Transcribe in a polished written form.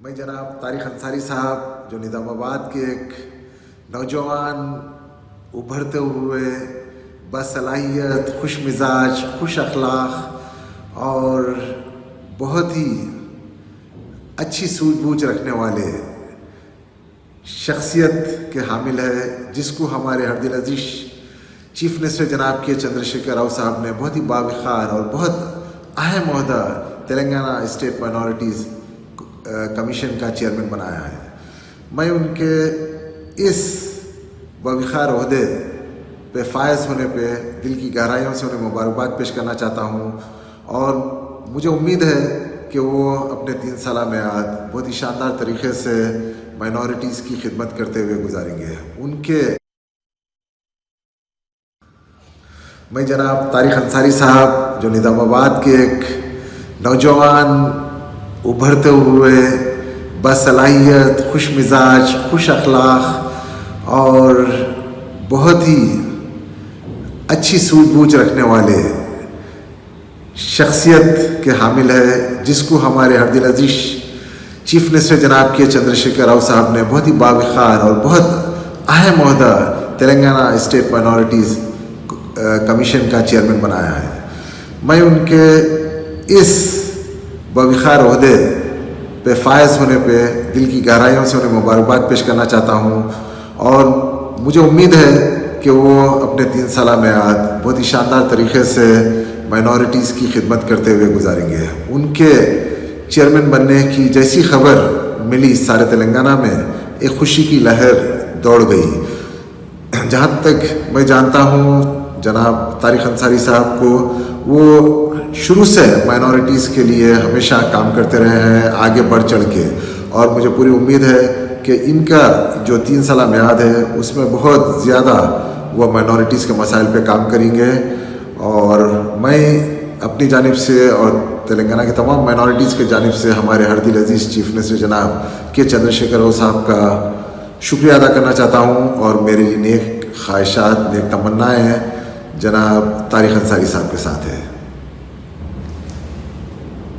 میں جناب طارق انصاری صاحب جو نظام آباد کے ایک نوجوان ابھرتے ہوئے باصلاحیت، خوش مزاج، خوش اخلاق اور بہت ہی اچھی سوجھ بوجھ رکھنے والے شخصیت کے حامل ہے، جس کو ہمارے ہر دل عزیز چیف منسٹر جناب کے چندر شیکھر راؤ صاحب نے بہت ہی باوقار اور بہت اہم عہدہ تلنگانہ اسٹیٹ مائنورٹیز کمیشن کا چیئرمین بنایا ہے۔ میں ان کے اس باوقار عہدے پہ فائز ہونے پہ دل کی گہرائیوں سے انہیں مبارکباد پیش کرنا چاہتا ہوں، اور مجھے امید ہے کہ وہ اپنے 3 سالہ میعاد بہت ہی شاندار طریقے سے مائنورٹیز کی خدمت کرتے ہوئے گزاریں گے۔ میں جناب طارق انصاری صاحب جو نظام آباد کے ایک نوجوان ابھرتے ہوئے باصلاحیت، خوش مزاج، خوش اخلاق اور بہت ہی اچھی سوجھ بوجھ رکھنے والے شخصیت کے حامل ہے، جس کو ہمارے ہر دل عزیز چیف منسٹر جناب کے چندر شیکھر راؤ صاحب نے بہت ہی باوقار اور بہت اہم عہدہ تلنگانہ اسٹیٹ مائنورٹیز کمیشن کا چیئرمین بنایا ہے۔ میں ان کے اس باوقار عہدے پہ فائز ہونے پہ دل کی گہرائیوں سے انہیں مبارکباد پیش کرنا چاہتا ہوں، اور مجھے امید ہے کہ وہ اپنے 3 سالہ میعاد بہت ہی شاندار طریقے سے مائنورٹیز کی خدمت کرتے ہوئے گزاریں گے۔ ان کے چیئرمین بننے کی جیسی خبر ملی، سارے تلنگانہ میں ایک خوشی کی لہر دوڑ گئی۔ جہاں تک میں جانتا ہوں جناب طارق انصاری صاحب کو، وہ شروع سے مائنورٹیز کے لیے ہمیشہ کام کرتے رہے ہیں، آگے بڑھ چڑھ کے، اور مجھے پوری امید ہے کہ ان کا جو 3 سالہ میعاد ہے اس میں بہت زیادہ وہ مائنورٹیز کے مسائل پہ کام کریں گے، اور میں اپنی جانب سے اور تلنگانہ کے تمام مائنورٹیز کی جانب سے ہمارے ہر دل عزیز چیف منسٹر جناب کے چندر شیکھر راؤ صاحب کا شکریہ ادا کرنا چاہتا ہوں، اور میرے لیے نیک خواہشات، نیک تمنائیں جناب طارق انصاری صاحب کے ساتھ ہے۔